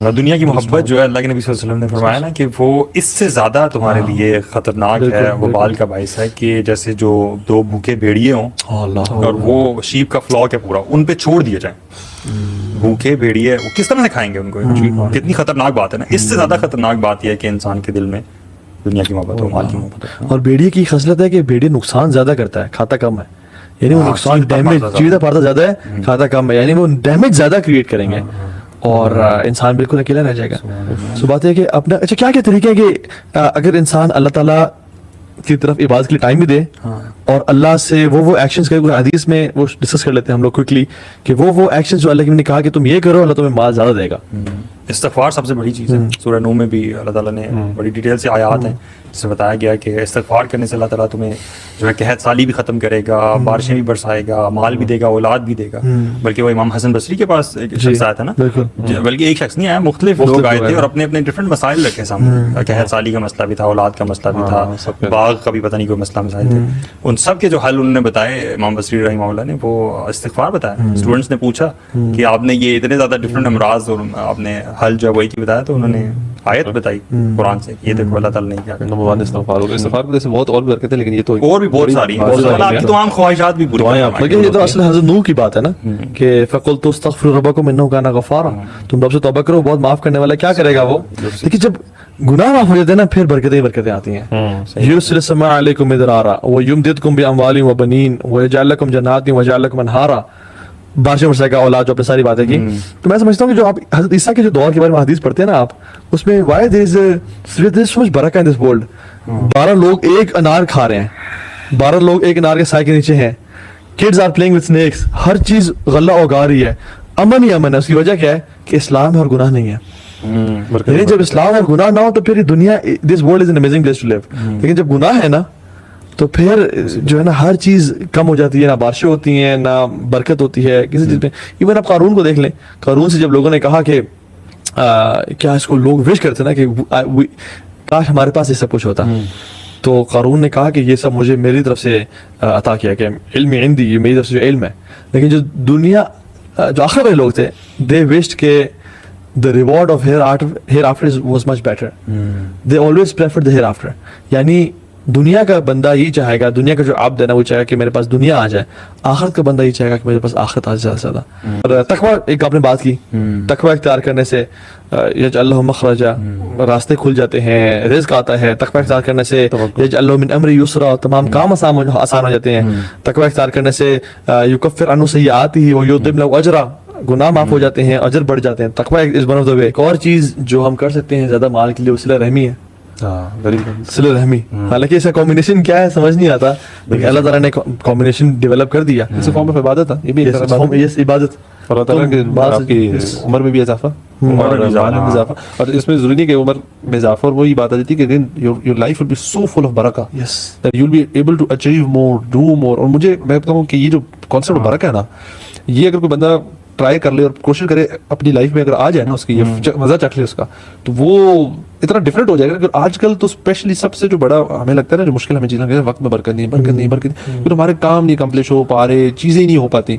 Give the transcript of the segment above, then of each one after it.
دنیا کی محبت جو ہے اللہ کے نبی صلی اللہ علیہ وسلم نے فرمایا نا کہ وہ اس سے زیادہ تمہارے لیے خطرناک ہے، وہ بال کا باعث ہے کہ جیسے جو دو بھوکے بھیڑیے ہوں اور وہ شیپ کا فلاک ہے پورا، ان پہ چھوڑ دیے جائیں. بھوکے بھیڑیے وہ کس طرح سے کھائیں گے ان کو؟ کتنی خطرناک بات ہے نا. اس سے زیادہ خطرناک بات یہ ہے کہ انسان کے دل میں دنیا کی محبت ہو، مال کی محبت ہو. اور بھیڑیے کی خصلت ہے کہ بھیڑیے نقصان زیادہ کرتا ہے، کھاتا کم ہے. یعنی وہ نقصان ڈیمیج چیزیں پڑتا زیادہ ہے، کھاتا کم ہے، یعنی وہ ڈیمیج زیادہ کریٹ کریں گے اور انسان بالکل اکیلا رہ جائے گا. سو بات ہے کہ اپنا اچھا کیا کیا طریقے ہیں کہ اگر انسان اللہ تعالیٰ کی طرف عبادت کے لیے ٹائم بھی دے اور اللہ سے وہ ایکشنز کرے. حدیث میں وہ ڈسکس کر لیتے ہیں ہم لوگ کوئکلی کہ وہ ایکشنز جو اللہ کے نے کہا کہ تم یہ کرو اللہ تمہیں مال زیادہ دے گا. استغفار سب سے بڑی چیز ہے. سورہ نوح میں بھی اللہ تعالیٰ نے بڑی ڈیٹیل سے آیات ہیں جس سے بتایا گیا کہ استغفار کرنے سے اللہ تعالیٰ تمہیں جو ہے قحط سالی بھی ختم کرے گا، بارشیں بھی برسائے گا، مال بھی دے گا، اولاد بھی دے گا. بلکہ وہ امام حسن بصری کے پاس ایک شخص آیا تھا نا، بلکہ ایک شخص نہیں آیا، مختلف لوگ آئے تھے اور اپنے اپنے ڈفرینٹ مسائل رکھے سامنے. قحط سالی کا مسئلہ بھی تھا، اولاد کا مسئلہ بھی تھا، باغ کا بھی پتہ نہیں کوئی مسئلہ مسائل تھے. ان سب کے جو حل انہوں نے بتائے امام بصری رحمہ اللہ نے، وہ استغفار بتایا. اسٹوڈنٹس نے پوچھا کہ آپ نے یہ اتنے زیادہ ڈفرینٹ امراض اور آپ نے حل جو ہے وہی کی بتایا، تو انہوں نے آیت بتائی قرآن سے، یہ دیکھو اللہ تعالیٰ نے کیا کہا. نمبر 1 استغفار ہوگا. استغفار کو جیسے بہت اور بھی برکتیں، لیکن یہ تو اور بھی بہت ساری ہیں، تمام خواہشات بھی پوری کریں. لیکن یہ تو اصل حضرت نوح کی بات ہے نا کہ فَقُلْتُ اسْتَغْفِرُوا رَبَّكُمْ إِنَّهُ كَانَ غَفَّارًا، تم رب سے توبہ کرو، بہت معاف کرنے والا. کیا کرے گا وہ؟ لیکن جب گناہ معاف ہو جاتے ہیں نا پھر برکتیں آتی ہیں. يُرْسِلِ السَّمَاءَ عَلَيْكُمْ مِدْرَارًا وَيُمْدِدْكُمْ بِأَمْوَالٍ وَبَنِينَ وَيَجْعَلْ لَكُمْ جَنَّاتٍ وَيَجْعَلْ لَكُمْ أَنْهَارًا. بارشیں برسائے گا، اولاد، جو اپنے ساری باتیں کی. تو میں سمجھتا ہوں کہ جو آپ حضرت عیسیٰ کے جو دور کے بارے میں حدیث پڑھتے ہیں نا آپ، اس میں why there is so much برکہ in this world. 12 لوگ ایک انار کھا رہے ہیں، 12 لوگ ایک انار کے سائے کے نیچے ہیں. kids are playing with snakes. ہر چیز غلہ اگا رہی ہے، امن ہی امن ہے. اس کی وجہ کیا ہے کہ اسلام ہے اور گناہ نہیں ہے. یعنی جب اسلام اور گناہ نہ ہو تو پھر یہ دنیا this world is an amazing place to live. لیکن جب گناہ ہے نا تو پھر جو ہے نا ہر چیز کم ہو جاتی ہے، نہ بارشیں ہوتی ہیں، نہ برکت ہوتی ہے کسی چیز میں. ایون آپ قارون کو دیکھ لیں. قارون سے جب لوگوں نے کہا کہ کیا اس کو لوگ وش کرتے نا کہ کاش ہمارے پاس یہ سب کچھ ہوتا، تو قارون نے کہا کہ یہ سب مجھے میری طرف سے عطا کیا کہ علم عندی، یہ میری طرف سے جو علم ہے. لیکن جو دنیا جو آخر والے لوگ تھے they wished کہ the reward of hereafter was much better. They always preferred the hereafter. یعنی دنیا کا بندہ یہ چاہے گا، دنیا کا جو عبد ہے نا وہ چاہے گا کہ میرے پاس دنیا آ جائے. آخرت کا بندہ یہ چاہے گا کہ میرے پاس آخرت آ جائے زیادہ. اور تقویٰ ایک آپ نے بات کی، تقویٰ اختیار کرنے سے یجعل لہ مخرجا، راستے کھل جاتے ہیں، رزق آتا ہے. تقویٰ اختیار کرنے سے یجعل لہ من امری یسرا، تمام کام آسان ہو جاتے ہیں. تقویٰ اختیار کرنے سے یکفر عنہ سیئاتہ ویعظم لہ اجرا، گناہ معاف ہو جاتے ہیں، اجر بڑھ جاتے ہیں. تقویٰ از ون آف دا وے. ایک اور چیز جو ہم کر سکتے ہیں زیادہ مال کے لیے، وہ صلہ رحمی ہے. صلہ رحمی، حالانکہ اس کا کمبینیشن کیا ہے سمجھ نہیں آتا، لیکن اللہ تعالیٰ نے کمبینیشن ڈیولپ کر دیا. اس فارم آف عبادت ہے، یہ بھی عبادت. اللہ تعالیٰ کے آپ کی عمر میں بھی اضافہ اور مال میں اضافہ. اور اس میں ضروری نہیں کہ عمر میں اضافہ، اور وہی بات آ جاتی ہے کہ your life will be so full of برکہ that you'll be able to achieve more, do more. اور مجھے میں کہتا ہوں کہ یہ جو کانسیپٹ برکہ ہے نا، یہ اگر کوئی بندہ ٹرائی کر لے اور کوشش کرے اپنی لائف میں، اگر آ جائے نا اس کی یہ مزہ چکھ لے اس کا، تو وہ اتنا ڈفرینٹ ہو جائے گا. آج کل تو اسپیشلی سب سے جو بڑا ہمیں لگتا ہے نا، جو مشکل ہمیں چیز لگتا ہے، وقت میں برکت نہیں، پھر ہمارے کام نہیں کمپلیٹ ہو پا رہے، چیزیں نہیں ہو پاتی.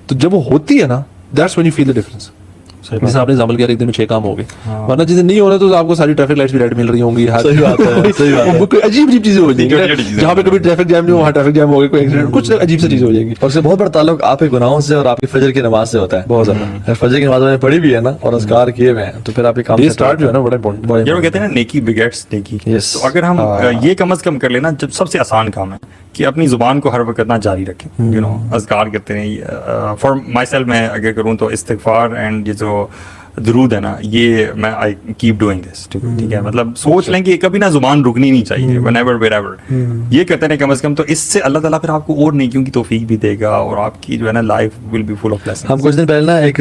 تو جب وہ ہوتی ہے نا، that's when you feel the difference. جیسے آپ نے ایگزامپل کیا ایک دن میں 6 کام ہو گئے، ورنہ جس دن نہیں ہو رہا تو آپ کو ساری ٹریفک لائٹس بھی ریڈ مل رہی ہوں گی. کوئی عجیب چیزیں ہو جائیں گی، جہاں پہ کبھی ٹریفک جام نہیں ہو وہاں ٹریفک جام ہو گئی، کوئی ایکسیڈنٹ، کچھ عجیب سی چیز ہو جائے گی. اور اس سے بہت بڑا تعلق آپ کے گناہوں سے اور آپ کی فجر کی نماز سے ہوتا ہے. بہت زیادہ فجر کی نماز میں نے پڑھی بھی ہے نا اور اذکار کیے ہوئے ہیں، تو پھر آپ کے کام اسٹارٹ جو ہے نا بڑا امپورٹنٹ. یہ کہتے ہیں نا نیکی بگیٹس نیکی. تو اگر ہم یہ کم از کم کر لینا، جب سب سے آسان کام ہے کہ اپنی زبان کو ہر وقت نہ جاری رکھیں، یو نو اذکار کرتے رہیں. فار مائی سیلف میں اگر کروں تو استغفار اینڈ یہ جو درود ہے نا، یہ میں آئی کیپ ڈوئنگ دس. ٹھیک ہے، مطلب سوچ لیں کہ کبھی نہ زبان رکنی نہیں چاہیے، وین ایور ویئر ایور یہ کرتے ہیں کم از کم. تو اس سے اللہ تعالیٰ پھر آپ کو اور نیکیوں کی توفیق بھی دے گا اور آپ کی جو ہے نا life will be full of blessings. ہم کچھ دن پہلے نا ایک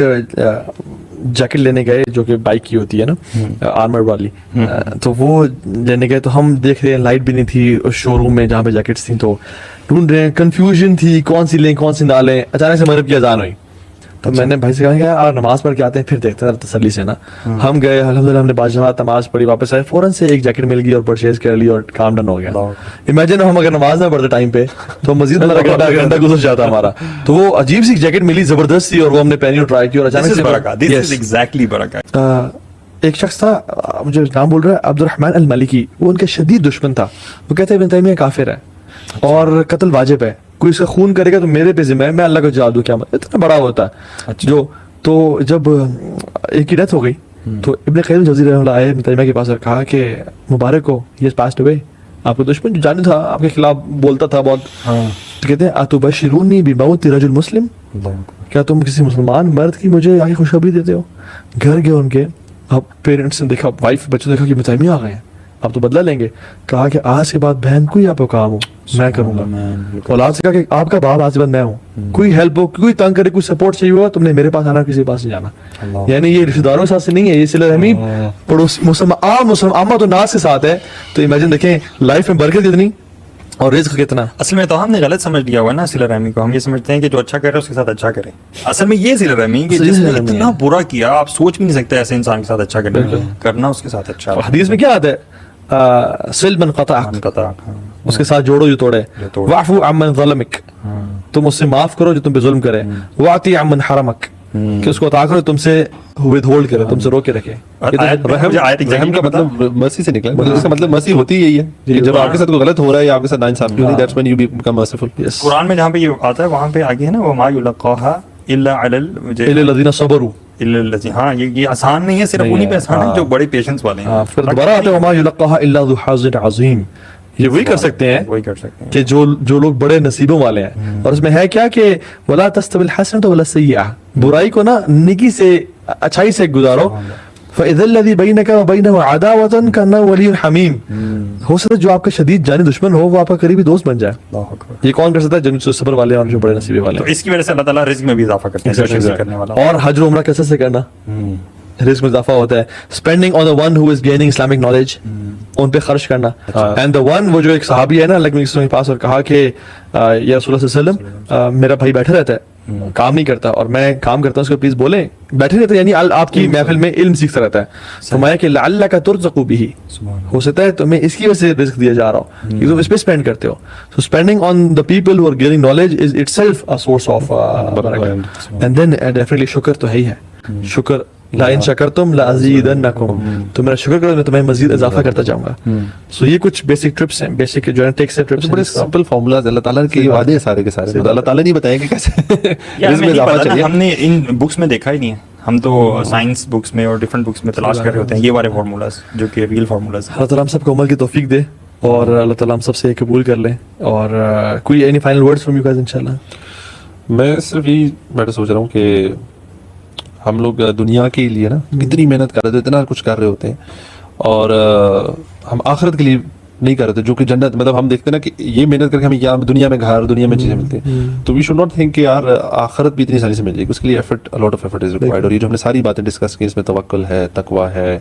جیکٹ لینے گئے جو کہ بائک کی ہوتی ہے نا، آرمر والی. تو وہ لینے گئے تو ہم دیکھ رہے ہیں، لائٹ بھی نہیں تھی اس شو روم میں جہاں پہ جیکٹس تھیں، تو ڈھونڈ رہے ہیں، کنفیوژن تھی کون سی لیں کون سی نہ لیں. اچانک سے مغرب کی اذان ہوئی، تو میں نے بھائی سے کہا یار نماز پڑھ کے آتے ہیں پھر دیکھتے ہیں تسلی سے نا. ہم گئے، الحمدللہ ہم نے باجماعت نماز پڑھی، واپس آئے، فوراً سے ایک جیکٹ مل گئی اور پرچیز کر لی اور کام ڈن ہو گیا. امیجن ہم اگر نماز نہ پڑھتے ٹائم پہ تو مزید گھنٹہ گزر جاتا ہمارا. تو وہ عجیب سی جیکٹ ملی، زبردست تھی، اور وہ ہم نے پہنی اور ٹرائی کی، اور اچانک سے برکہ. دس از ایگزیکٹلی برکہ. ایک شخص تھا, مجھے نام بول رہا ہے, عبد الرحمن المالکی, وہ ان کا شدید دشمن تھا. وہ کہتے ہیں ابن تیمیہ کافر ہے اور قتل واجب ہے, کوئی اس کا خون کرے گا تو میرے پہ ذمہ ہے, میں اللہ کو جواب دوں. کیا اتنا بڑا ہوتا ہے جو. تو جب ایک کی ڈیتھ ہو گئی تو ابن قیم الجوزی رحمہ اللہ آئے ابن تیمیہ کے پاس اور کہا کہ مبارک ہو, یہ پاسڈ اوے, آپ کا دشمن جو جانی تھا آپ کے خلاف بولتا تھا بہت. تو کہتے ہیں اتبشرونی بموت رجل مسلم, کیا تم کسی مسلمان مرد کی مجھے آگے خوشخبری دیتے ہو. گھر گئے ان کے, اب پیرنٹس نے دیکھا, وائف بچوں نے دیکھا کہ ابن تیمیہ آ گئے ہیں, اب تو بدلہ لیں گے. کہا کہ آج کے بعد بہن کوئی آپ کو کام ہو میں کروں گا. اولاد سے کہا کہ آپ کا باپ آج کے بعد میں ہوں, کوئی ہیلپ ہو, کوئی تنگ کرے, کوئی سپورٹ چاہیے ہوگا تم نے میرے پاس آنا, کسی کے پاس نہیں جانا. یعنی یہ رشتہ داروں کے ساتھ سے نہیں ہے, یہ صلہ رحمی پڑوسی عامہ تو ناس کے ساتھ ہے. تو امیجن دیکھیں لائف میں برکت کتنی اور رزق کتنا. اصل میں تو ہم نے غلط سمجھ لیا ہوا ہے نا صلہ رحمی کو. ہم یہ سمجھتے ہیں کہ جو اچھا کرے اس کے ساتھ اچھا کرے. اصل میں یہ صلہ رحمی کہ جس نے اتنا برا کیا آپ سوچ بھی نہیں سکتے ایسے انسان کے ساتھ اچھا کرنا اس کے ساتھ اچھا. حدیث میں کیا آتا ہے, سل من قطعک, اس کے ساتھ جوڑو جو توڑے, واعفو عمن ظلمک, تم اس سے معاف کرو جو تم پہ ظلم کرے, واعطی عمن حرمک, کہ اس کو عطا کرو تم سے ود ہولڈ کرے, تم سے روک کے رکھے. رحم کا مطلب مرسی سے نکلا, اس کا مطلب مرسی ہوتی یہی ہے کہ جب آپ کے ساتھ کوئی غلط ہو رہا ہے یا آپ کے ساتھ ناانصافی ہو رہی ہے, that's when you become merciful. Quran میں جہاں پہ یہ آتا ہے وہاں پہ آگے ہے نا وما یلقاها الا علی الذین صبروا, ہاں یہ آسان نہیں ہے, صرف انہیں پہ آسان ہے جو بڑے پیشنس والے ہیں. پھر دوبارہ آتے ہیں وما یلقاها الا ذو حظ عظیم, یہ وہی کر سکتے ہیں, وہی کر سکتے ہیں کہ جو لوگ بڑے نصیبوں والے ہیں. اور اس میں ہے کیا کہ ولا تستوی الحسنۃ ولا السیئۃ, برائی کو نا نیکی سے اچھائی سے گزارو. فاذا الذی بینک وبینہ عداوۃ کانہ ولی حمیم, ہو سکتا ہے جو آپ کا شدید جانی دشمن ہو وہ آپ کا قریبی دوست بن جائے. یہ کون کر سکتا ہے؟ جو صبر والے اور جو بڑے نصیبے والے. تو اس کی وجہ سے اللہ تعالیٰ رزق میں بھی اضافہ کرتے ہیں کرنے والا. اور حج و عمرہ کیسے سے کرنا, رزق میں اضافہ ہوتا ہے. Spending on the one who is gaining Islamic knowledge, ان پہ خرچ کرنا. اینڈ the one, وہ جو ایک صحابی ہے نا اللہ کے پاس اور کہا کہ یا رسول اللہ صلی اللہ علیہ وسلم میرا بھائی بیٹھا رہتا ہے کام نہیں کرتا اور میں کام کرتا ہوں, اس کو پلیز بولیں. بیٹھے رہتے یعنی آپ کی محفل میں علم سیکھتا رہتا ہے. فرمایا کہ لعلک ترزق به, ہو سکتا ہے تمہیں اس کی وجہ سے رزق دیا جا رہا ہو کہ تم اس پہ اسپینڈ کرتے ہو. So spending on the people who are gaining knowledge is itself a source of barakah. And then definitely شکر تو ہے ہی ہے. شکر لَإِن شَكَرْتُمْ لَأَزِيدَنَّكُمْ, تو میرا شکر کرو میں تمہیں مزید اضافہ کرتا جاؤں گا. سو یہ کچھ بیسک ٹرپس ہیں, بیسک جو ہے ٹیکس ٹرپس, بڑے سمپل فارمولاز اللہ تعالیٰ کے وعدے ہیں سارے کے سارے. اللہ تعالیٰ نہیں بتائیں گے کیسے اس میں اضافہ چاہیے. ہم نے ان بکس میں دیکھا ہی نہیں ہے, ہم تو سائنس بکس میں اور ڈفرنٹ بکس میں تلاش کر رہے ہوتے ہیں یہ والے فارمولاز جو کہ ریئل فارمولاز. اللہ تعالیٰ ہم سب کو عمل کی توفیق دے اور اللہ تعالیٰ ہم سب سے قبول کر لیں. اور کوئی any final words from you guys انشاءاللہ؟ میں صرف یہی بیٹھے سوچ رہا ہوں کہ ہم لوگ دنیا کے لیے نا کتنی محنت کر رہے تھے, اتنا کچھ کر رہے ہوتے ہیں, اور ہم آخرت کے لیے نہیں کر رہے تھے جو کہ جنت. مطلب ہم دیکھتے ہیں نا کہ یہ محنت کر کے ہمیں یہاں دنیا میں گھر, دنیا میں چیزیں ملتی ہیں, تو وی شوڈ ناٹ تھنک کہ یار آخرت بھی اتنی ساری سے مل جائے گی. اس کے لیے effort, lot of effort is required. اور یہ جو ہم نے ساری باتیں ڈسکس کی اس میں توکل ہے, تقویٰ ہے,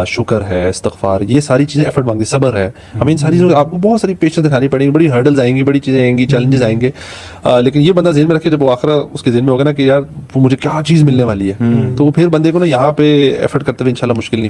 شکر ہے, استغفار, یہ ساری چیزیں ایفرٹ مانگتی, صبر ہے. ہمیں ان ساری چیزوں آپ کو بہت ساری پیشنس دکھانی پڑیں گی, بڑی ہرڈلز آئیں گی, بڑی چیزیں آئیں گی, چیلنجز آئیں گے, لیکن یہ بندہ ذہن میں رکھے جب وہ آخرت اس کے ذہن میں ہوگا نا کہ یار وہ مجھے کیا چیز ملنے والی ہے, تو وہ پھر بندے کو نا یہاں پہ ایفرٹ کرتے ہوئے انشاءاللہ مشکل نہیں.